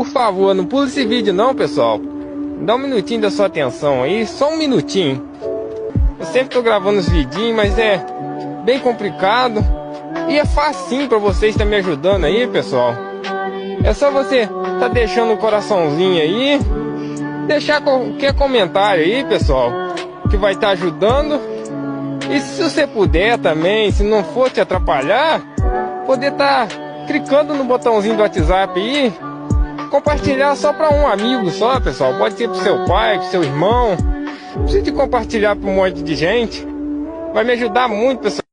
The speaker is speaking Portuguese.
Por favor, não pula esse vídeo não, pessoal. Dá um minutinho da sua atenção aí, só um minutinho. Eu sempre tô gravando os vidinhos, mas é bem complicado. E é facinho pra vocês estar me ajudando aí, pessoal. É só você tá deixando um coraçãozinho aí, deixar qualquer comentário aí, pessoal, que vai estar ajudando. E se você puder também, se não for te atrapalhar, poder estar clicando no botãozinho do WhatsApp aí, compartilhar só para um amigo só, pessoal. Pode ser pro seu pai, pro seu irmão. Não precisa de compartilhar para um monte de gente. Vai me ajudar muito, pessoal.